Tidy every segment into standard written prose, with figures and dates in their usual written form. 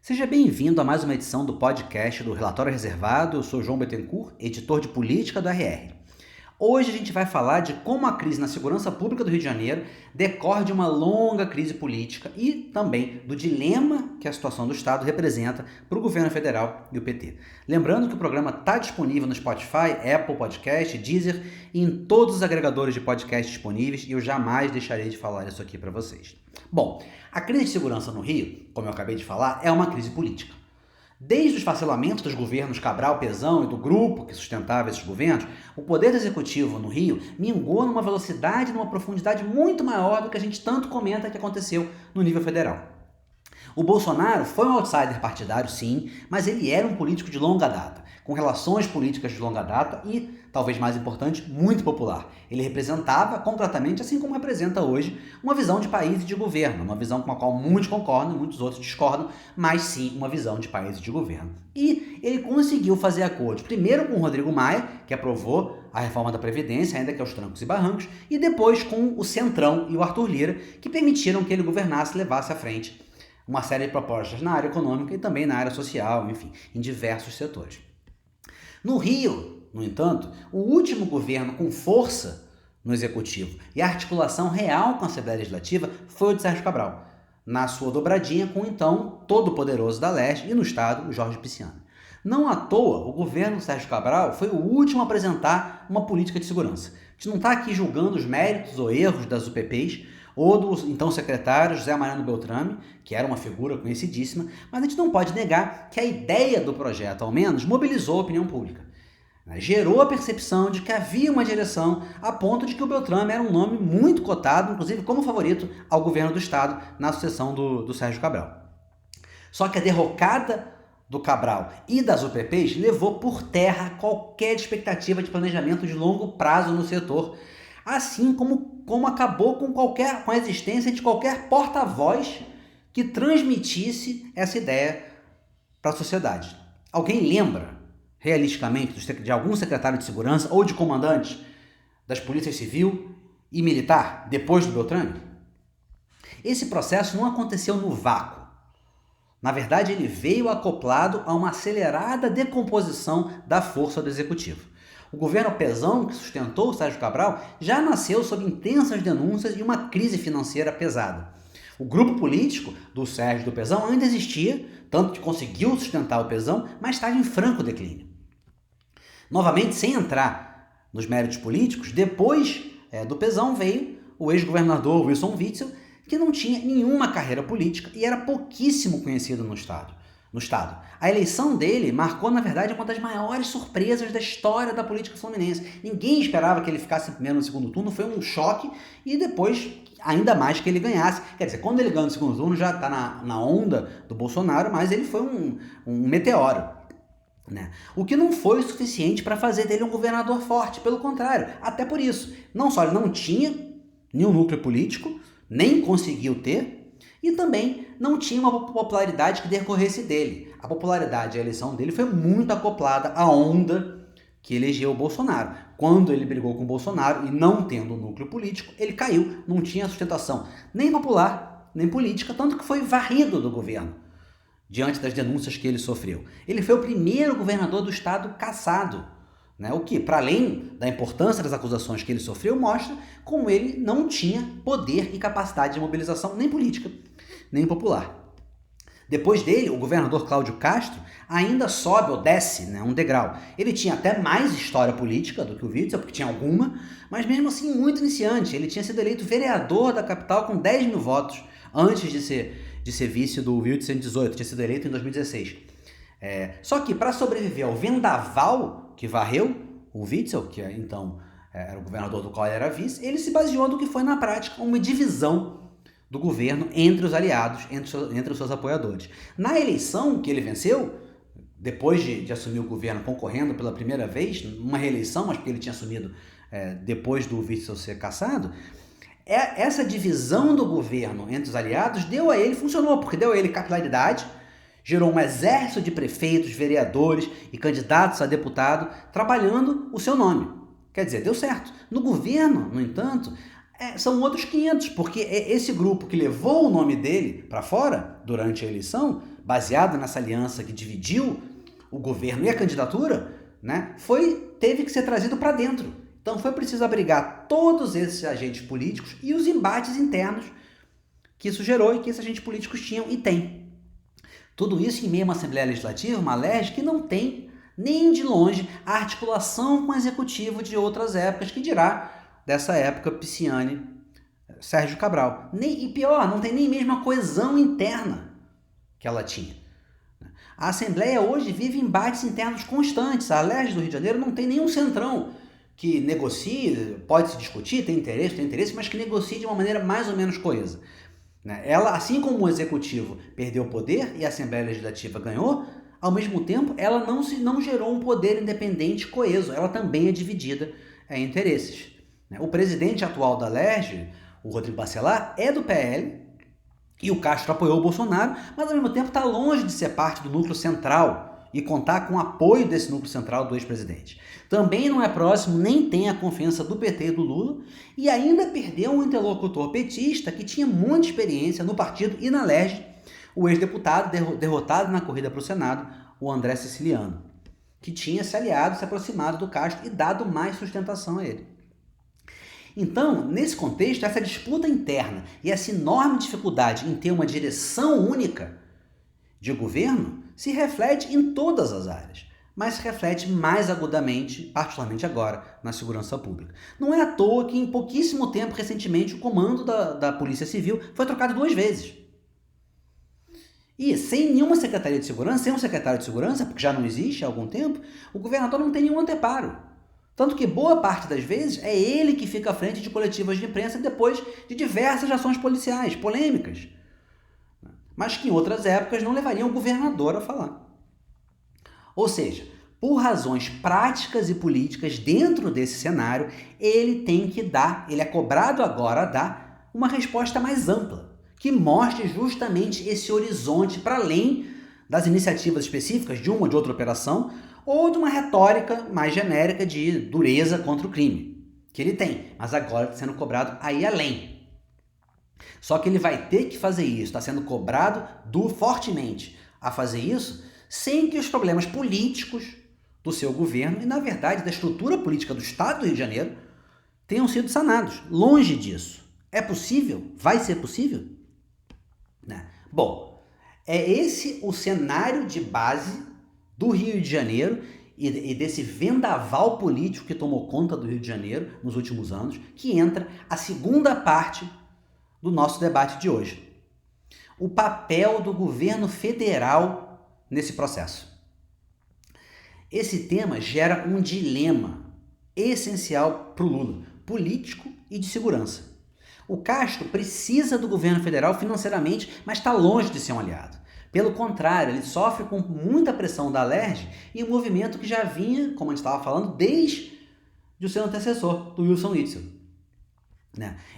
Seja bem-vindo a mais uma edição do podcast do Relatório Reservado. Eu sou João Bettencourt, editor de política do RR. Hoje a gente vai falar de como a crise na segurança pública do Rio de Janeiro decorre de uma longa crise política e também do dilema que a situação do Estado representa para o governo federal e o PT. Lembrando que o programa está disponível no Spotify, Apple Podcast, Deezer e em todos os agregadores de podcast disponíveis, e eu jamais deixarei de falar isso aqui para vocês. Bom, a crise de segurança no Rio, como eu acabei de falar, é uma crise política. Desde o esfacelamento dos governos Cabral, Pezão e do grupo que sustentava esses governos, o poder executivo no Rio minguou numa velocidade e numa profundidade muito maior do que a gente tanto comenta que aconteceu no nível federal. O Bolsonaro foi um outsider partidário, sim, mas ele era um político de longa data, com relações políticas de longa data e, talvez mais importante, muito popular. Ele representava completamente, assim como representa hoje, uma visão de país e de governo, uma visão com a qual muitos concordam e muitos outros discordam, mas sim uma visão de país e de governo. E ele conseguiu fazer acordos, primeiro com o Rodrigo Maia, que aprovou a reforma da Previdência, ainda que aos trancos e barrancos, e depois com o Centrão e o Arthur Lira, que permitiram que ele governasse e levasse à frente uma série de propostas na área econômica e também na área social, enfim, em diversos setores. No Rio, no entanto, o último governo com força no executivo e articulação real com a Assembleia Legislativa foi o de Sérgio Cabral, na sua dobradinha com o então todo-poderoso da Leste e no estado, o Jorge Pisciani. Não à toa, o governo de Sérgio Cabral foi o último a apresentar uma política de segurança. A gente não está aqui julgando os méritos ou erros das UPPs, ou do então secretário José Mariano Beltrame, que era uma figura conhecidíssima, mas a gente não pode negar que a ideia do projeto, ao menos, mobilizou a opinião pública. Gerou a percepção de que havia uma direção, a ponto de que o Beltrame era um nome muito cotado, inclusive como favorito ao governo do Estado na sucessão do Sérgio Cabral. Só que a derrocada do Cabral e das UPPs levou por terra qualquer expectativa de planejamento de longo prazo no setor, assim como acabou com a existência de qualquer porta-voz que transmitisse essa ideia para a sociedade. Alguém lembra, realisticamente, de algum secretário de segurança ou de comandantes das polícias civil e militar depois do Beltrame? Esse processo não aconteceu no vácuo. Na verdade, ele veio acoplado a uma acelerada decomposição da força do executivo. O governo Pezão, que sustentou o Sérgio Cabral, já nasceu sob intensas denúncias e uma crise financeira pesada. O grupo político do Sérgio e do Pezão ainda existia, tanto que conseguiu sustentar o Pezão, mas estava em franco declínio. Novamente, sem entrar nos méritos políticos, depois do Pezão veio o ex-governador Wilson Witzel, que não tinha nenhuma carreira política e era pouquíssimo conhecido no Estado. A eleição dele marcou, na verdade, uma das maiores surpresas da história da política fluminense. Ninguém esperava que ele ficasse em primeiro no segundo turno, foi um choque, e depois, ainda mais que ele ganhasse. Quer dizer, quando ele ganha no segundo turno, já está na onda do Bolsonaro, mas ele foi um meteoro. Né? O que não foi o suficiente para fazer dele um governador forte, pelo contrário, até por isso. Não só ele não tinha nenhum núcleo político, nem conseguiu ter, e também não tinha uma popularidade que decorresse dele. A popularidade e a eleição dele foi muito acoplada à onda que elegeu o Bolsonaro. Quando ele brigou com o Bolsonaro e não tendo um núcleo político, ele caiu, não tinha sustentação nem popular, nem política, tanto que foi varrido do governo, diante das denúncias que ele sofreu. Ele foi o primeiro governador do estado cassado, né? O que, para além da importância das acusações que ele sofreu, mostra como ele não tinha poder e capacidade de mobilização nem política, nem popular. Depois dele, o governador Cláudio Castro ainda sobe ou desce, né, um degrau. Ele tinha até mais história política do que o Witzel, porque tinha alguma, mas mesmo assim muito iniciante. Ele tinha sido eleito vereador da capital com 10 mil votos antes de ser vice do Witzel em 2018, tinha sido eleito em 2016. Só que para sobreviver ao vendaval que varreu o Witzel, que então era o governador do qual ele era vice, ele se baseou no que foi na prática uma divisão do governo entre os aliados, entre os seus apoiadores. Na eleição que ele venceu, depois de assumir o governo concorrendo pela primeira vez, uma reeleição, mas porque ele tinha assumido depois do Witzel ser cassado, essa divisão do governo entre os aliados funcionou, porque deu a ele capilaridade, gerou um exército de prefeitos, vereadores e candidatos a deputado trabalhando o seu nome. Quer dizer, deu certo. No governo, no entanto, São outros 500, porque esse grupo que levou o nome dele para fora durante a eleição, baseado nessa aliança que dividiu o governo e a candidatura, né, teve que ser trazido para dentro. Então foi preciso abrigar todos esses agentes políticos e os embates internos que isso gerou e que esses agentes políticos tinham e têm. Tudo isso em meio a uma Assembleia Legislativa, uma LERJ, que não tem nem de longe a articulação com o executivo de outras épocas, que dirá dessa época Pisciani, Sérgio Cabral. E pior, não tem nem mesmo a coesão interna que ela tinha. A Assembleia hoje vive embates internos constantes. A LERJ do Rio de Janeiro não tem nenhum centrão que negocie, pode se discutir, tem interesse, mas que negocie de uma maneira mais ou menos coesa. Ela, assim como o Executivo perdeu o poder e a Assembleia Legislativa ganhou, ao mesmo tempo ela não gerou um poder independente coeso, ela também é dividida em interesses. O presidente atual da LERJ, o Rodrigo Bacelar, é do PL, e o Castro apoiou o Bolsonaro, mas ao mesmo tempo está longe de ser parte do núcleo central e contar com o apoio desse núcleo central do ex-presidente. Também não é próximo, nem tem a confiança do PT e do Lula, e ainda perdeu um interlocutor petista que tinha muita experiência no partido e na LERJ, o ex-deputado derrotado na corrida para o Senado, o André Siciliano, que tinha se aliado, se aproximado do Castro e dado mais sustentação a ele. Então, nesse contexto, essa disputa interna e essa enorme dificuldade em ter uma direção única de governo se reflete em todas as áreas, mas se reflete mais agudamente, particularmente agora, na segurança pública. Não é à toa que em pouquíssimo tempo, recentemente, o comando da Polícia Civil foi trocado 2 vezes. E sem nenhuma secretaria de segurança, sem um secretário de segurança, porque já não existe há algum tempo, o governador não tem nenhum anteparo. Tanto que boa parte das vezes é ele que fica à frente de coletivas de imprensa depois de diversas ações policiais, polêmicas, mas que em outras épocas não levariam o governador a falar. Ou seja, por razões práticas e políticas dentro desse cenário, ele é cobrado agora a dar uma resposta mais ampla, que mostre justamente esse horizonte para além das iniciativas específicas de uma ou de outra operação, ou de uma retórica mais genérica de dureza contra o crime, que ele tem, mas agora está sendo cobrado aí além. Só que ele vai ter que fazer isso, está sendo cobrado fortemente a fazer isso, sem que os problemas políticos do seu governo e, na verdade, da estrutura política do Estado do Rio de Janeiro tenham sido sanados. Longe disso. É possível? Vai ser possível? Bom, é esse o cenário de base do Rio de Janeiro e desse vendaval político que tomou conta do Rio de Janeiro nos últimos anos, que entra a segunda parte do nosso debate de hoje. O papel do governo federal nesse processo. Esse tema gera um dilema essencial para o Lula, político e de segurança. O Castro precisa do governo federal financeiramente, mas está longe de ser um aliado. Pelo contrário, ele sofre com muita pressão da LERJ e um movimento que já vinha, como a gente estava falando, desde o seu antecessor, do Wilson Witzel.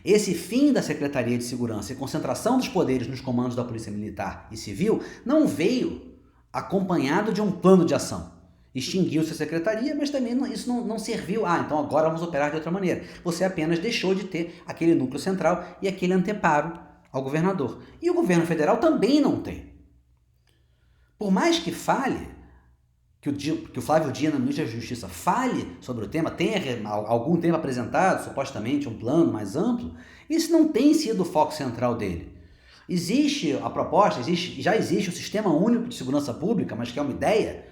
Esse fim da Secretaria de Segurança e concentração dos poderes nos comandos da Polícia Militar e Civil não veio acompanhado de um plano de ação. Extinguiu-se a secretaria, mas também isso não serviu. Então agora vamos operar de outra maneira. Você apenas deixou de ter aquele núcleo central e aquele anteparo ao governador. E o governo federal também não tem. Por mais que fale, que o Flávio Dino, ministro da Justiça, fale sobre o tema, tenha algum tempo apresentado, supostamente um plano mais amplo, isso não tem sido o foco central dele. Existe a proposta, já existe o Sistema Único de Segurança Pública, mas que é uma ideia,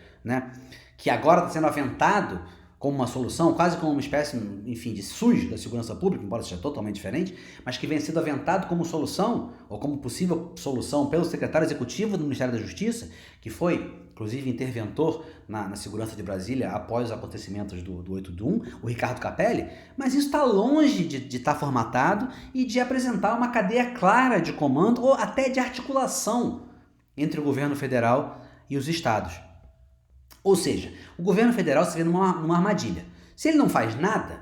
que agora está sendo aventado como uma solução, quase como uma espécie, de SUS da segurança pública, embora seja totalmente diferente, mas que vem sendo aventado como solução, ou como possível solução pelo secretário executivo do Ministério da Justiça, que foi, inclusive, interventor na segurança de Brasília após os acontecimentos do 8 de 1, o Ricardo Capelli, mas isso está longe de estar formatado e de apresentar uma cadeia clara de comando ou até de articulação entre o governo federal e os estados. Ou seja, o governo federal se vê numa armadilha. Se ele não faz nada,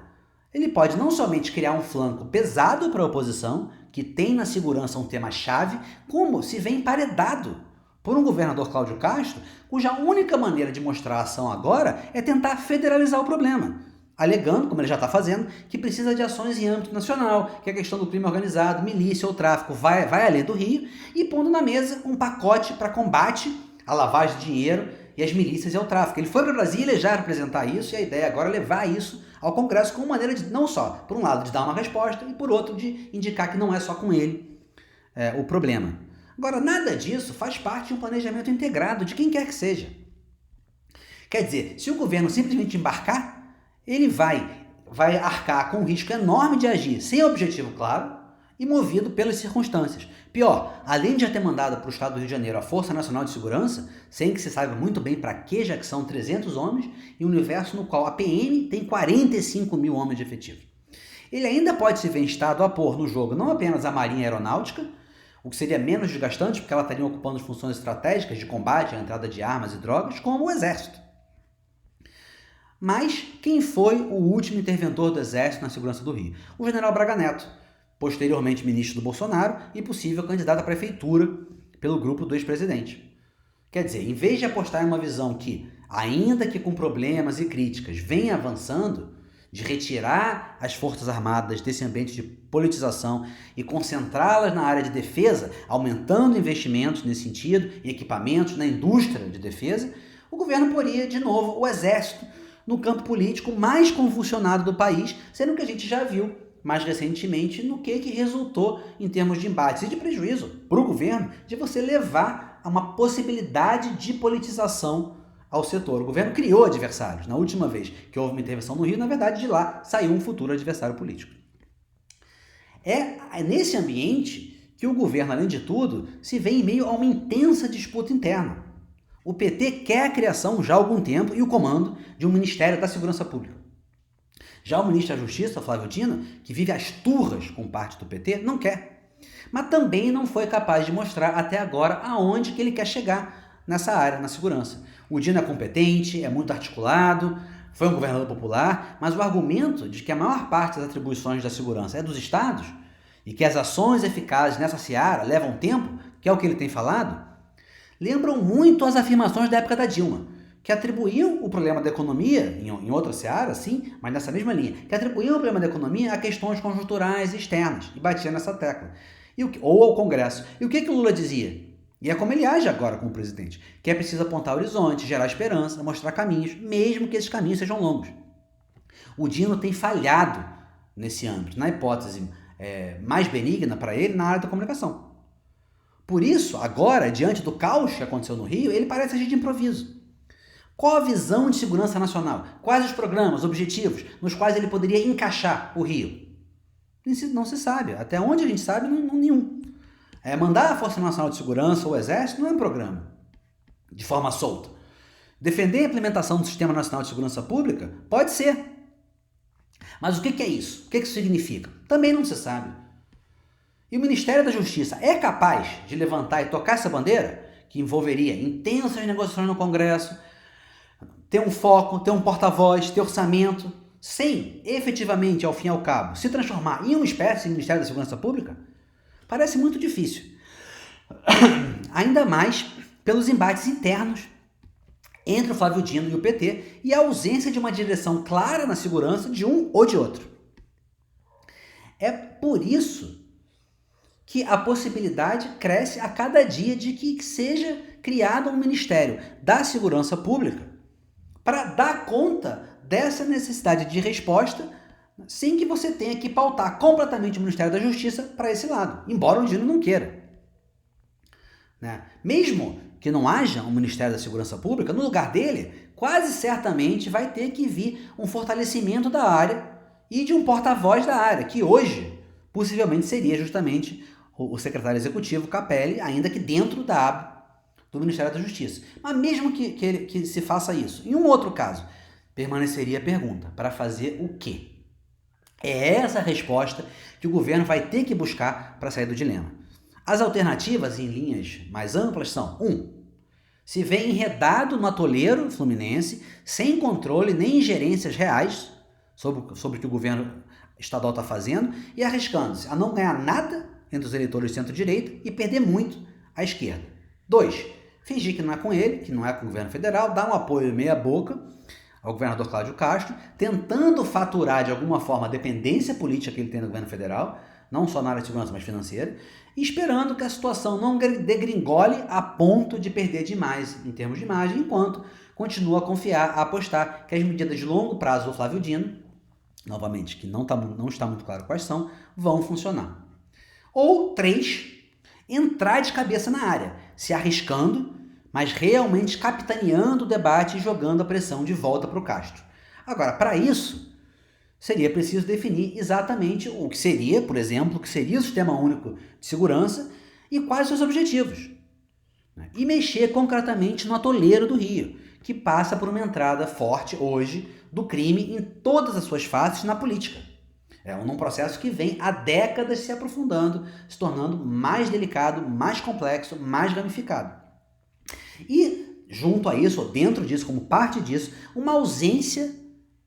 ele pode não somente criar um flanco pesado para a oposição, que tem na segurança um tema-chave, como se vê emparedado por um governador Cláudio Castro, cuja única maneira de mostrar a ação agora é tentar federalizar o problema. alegando, como ele já está fazendo, que precisa de ações em âmbito nacional, que a questão do crime organizado, milícia ou tráfico vai além do Rio, e pondo na mesa um pacote para combate à lavagem de dinheiro e às milícias e ao tráfico. Ele foi para Brasília já apresentar isso, e a ideia agora é levar isso ao Congresso como maneira de, não só, por um lado, de dar uma resposta, e por outro, de indicar que não é só com ele o problema. Agora, nada disso faz parte de um planejamento integrado de quem quer que seja. Quer dizer, se o governo simplesmente embarcar, ele vai arcar com um risco enorme de agir sem objetivo claro e movido pelas circunstâncias. Pior, além de já ter mandado para o estado do Rio de Janeiro a Força Nacional de Segurança, sem que se saiba muito bem para que, já que são 300 homens, em um universo no qual a PM tem 45 mil homens de efetivo. Ele ainda pode se ver instado a pôr no jogo não apenas a Marinha Aeronáutica, o que seria menos desgastante, porque ela estaria ocupando funções estratégicas de combate à entrada de armas e drogas, como o Exército. Mas quem foi o último interventor do Exército na segurança do Rio? O general Braga Neto, posteriormente ministro do Bolsonaro e possível candidato à prefeitura pelo grupo do ex-presidente. Quer dizer, em vez de apostar em uma visão que, ainda que com problemas e críticas, vem avançando, de retirar as Forças Armadas desse ambiente de politização e concentrá-las na área de defesa, aumentando investimentos nesse sentido, em equipamentos, na indústria de defesa, o governo poria, de novo, o Exército no campo político mais convulsionado do país, sendo que a gente já viu mais recentemente no que resultou em termos de embates e de prejuízo para o governo de você levar a uma possibilidade de politização ao setor. O governo criou adversários. Na última vez que houve uma intervenção no Rio, na verdade, de lá saiu um futuro adversário político. É nesse ambiente que o governo, além de tudo, se vê em meio a uma intensa disputa interna. O PT quer a criação já há algum tempo e o comando de um Ministério da Segurança Pública. Já o ministro da Justiça, Flávio Dino, que vive às turras com parte do PT, não quer. Mas também não foi capaz de mostrar até agora aonde que ele quer chegar nessa área, na segurança. O Dino é competente, é muito articulado, foi um governador popular, mas o argumento de que a maior parte das atribuições da segurança é dos estados e que as ações eficazes nessa seara levam tempo, que é o que ele tem falado, lembram muito as afirmações da época da Dilma, que atribuíam o problema da economia, em outra seara, sim, mas nessa mesma linha, que atribuíam o problema da economia a questões conjunturais e externas, e batia nessa tecla. Ou ao Congresso. E o que o Lula dizia? E é como ele age agora como presidente, que é preciso apontar horizonte, gerar esperança, mostrar caminhos, mesmo que esses caminhos sejam longos. O Dino tem falhado nesse âmbito, na hipótese mais benigna para ele, na área da comunicação. Por isso, agora, diante do caos que aconteceu no Rio, ele parece agir de improviso. Qual a visão de segurança nacional? Quais os programas, objetivos, nos quais ele poderia encaixar o Rio? Não se sabe. Até onde a gente sabe, nenhum. Mandar a Força Nacional de Segurança ou o Exército não é um programa de forma solta. Defender a implementação do Sistema Nacional de Segurança Pública? Pode ser. Mas o que é isso? O que isso significa? Também não se sabe. E o Ministério da Justiça é capaz de levantar e tocar essa bandeira, que envolveria intensas negociações no Congresso, ter um foco, ter um porta-voz, ter orçamento, sem efetivamente, ao fim e ao cabo, se transformar em uma espécie de Ministério da Segurança Pública? Parece muito difícil. Ainda mais pelos embates internos entre o Flávio Dino e o PT e a ausência de uma direção clara na segurança de um ou de outro. É por isso que a possibilidade cresce a cada dia de que seja criado um Ministério da Segurança Pública para dar conta dessa necessidade de resposta sem que você tenha que pautar completamente o Ministério da Justiça para esse lado, embora o Dino não queira. Mesmo que não haja um Ministério da Segurança Pública, no lugar dele, quase certamente vai ter que vir um fortalecimento da área e de um porta-voz da área, que hoje possivelmente seria justamente o secretário executivo Capelli, ainda que dentro da aba do Ministério da Justiça. Mas mesmo que se faça isso, em um outro caso, permaneceria a pergunta: para fazer o quê? É essa a resposta que o governo vai ter que buscar para sair do dilema. As alternativas, em linhas mais amplas, são: 1. Se vê enredado no atoleiro fluminense, sem controle nem ingerências reais sobre o que o governo estadual está fazendo e arriscando-se a não ganhar nada entre os eleitores de centro-direita e perder muito à esquerda. 2. Fingir que não é com ele, que não é com o governo federal, dar um apoio meia boca ao governador Cláudio Castro, tentando faturar de alguma forma a dependência política que ele tem no governo federal, não só na área de segurança, mas financeira, e esperando que a situação não degringole a ponto de perder demais em termos de imagem, enquanto continua a confiar, a apostar que as medidas de longo prazo do Flávio Dino, novamente, que não está muito claro quais são, vão funcionar. Ou 3, entrar de cabeça na área, se arriscando, mas realmente capitaneando o debate e jogando a pressão de volta para o Castro. Agora, para isso, seria preciso definir exatamente o que seria, por exemplo, o que seria o Sistema Único de Segurança e quais seus objetivos. E mexer concretamente no atoleiro do Rio, que passa por uma entrada forte hoje do crime em todas as suas faces na política. É um processo que vem há décadas se aprofundando, se tornando mais delicado, mais complexo, mais ramificado. E junto a isso, ou dentro disso, como parte disso, uma ausência,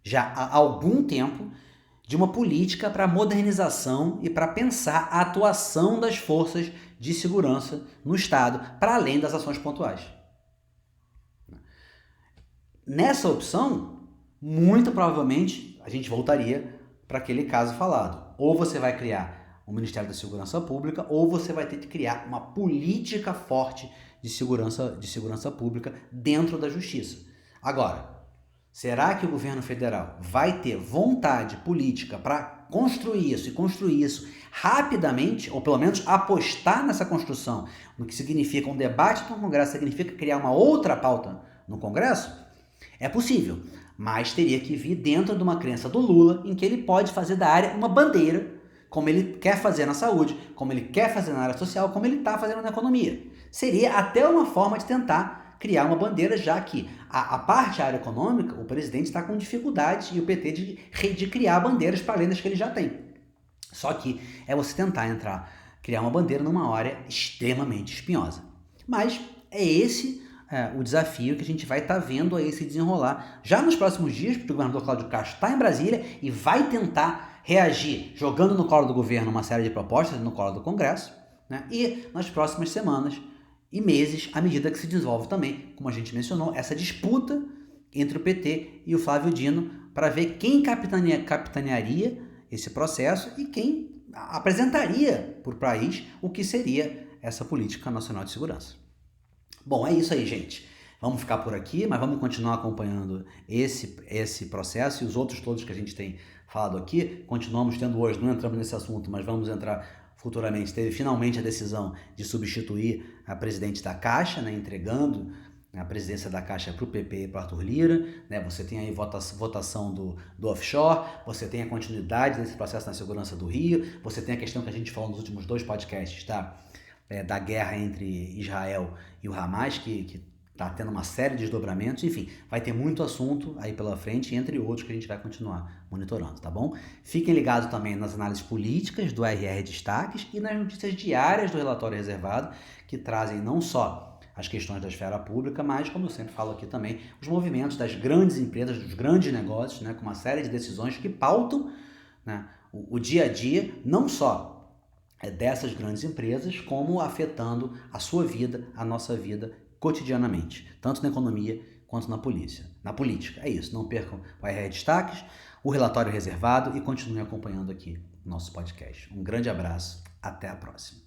já há algum tempo, de uma política para modernização e para pensar a atuação das forças de segurança no Estado, para além das ações pontuais. Nessa opção, muito provavelmente, a gente voltaria para aquele caso falado. Ou você vai criar o Ministério da Segurança Pública, ou você vai ter que criar uma política forte de segurança pública dentro da Justiça. Agora, será que o governo federal vai ter vontade política para construir isso rapidamente, ou pelo menos apostar nessa construção, no que significa um debate no Congresso, significa criar uma outra pauta no Congresso? É possível, mas teria que vir dentro de uma crença do Lula, em que ele pode fazer da área uma bandeira, como ele quer fazer na saúde, como ele quer fazer na área social, como ele está fazendo na economia. Seria até uma forma de tentar criar uma bandeira, já que a parte da área econômica, o presidente está com dificuldades e o PT de criar bandeiras para além das que ele já tem. Só que é você tentar criar uma bandeira numa área extremamente espinhosa. Mas é esse o desafio que a gente vai estar vendo aí se desenrolar já nos próximos dias, porque o governador Cláudio Castro está em Brasília e vai tentar reagir jogando no colo do governo uma série de propostas no colo do Congresso, né? E nas próximas semanas e meses, à medida que se desenvolve também, como a gente mencionou, essa disputa entre o PT e o Flávio Dino para ver quem capitanearia esse processo e quem apresentaria para o país o que seria essa política nacional de segurança. Bom, é isso aí, gente. Vamos ficar por aqui, mas vamos continuar acompanhando esse processo e os outros todos que a gente tem falado aqui. Continuamos tendo hoje, não entramos nesse assunto, mas vamos entrar futuramente. Teve finalmente a decisão de substituir a presidente da Caixa, né, entregando a presidência da Caixa para o PP e para o Arthur Lira. Né? Você tem aí votação do offshore, você tem a continuidade desse processo na segurança do Rio, você tem a questão que a gente falou nos últimos 2 podcasts, tá? Da guerra entre Israel e o Hamas, que está tendo uma série de desdobramentos. Enfim, vai ter muito assunto aí pela frente, entre outros que a gente vai continuar monitorando, tá bom? Fiquem ligados também nas análises políticas do RR Destaques e nas notícias diárias do Relatório Reservado, que trazem não só as questões da esfera pública, mas, como eu sempre falo aqui também, os movimentos das grandes empresas, dos grandes negócios, né, com uma série de decisões que pautam, né, o dia a dia, não só dessas grandes empresas, como afetando a sua vida, a nossa vida cotidianamente, tanto na economia quanto na política. É isso, não percam o RR Destaques, o Relatório Reservado e continuem acompanhando aqui o nosso podcast. Um grande abraço, até a próxima.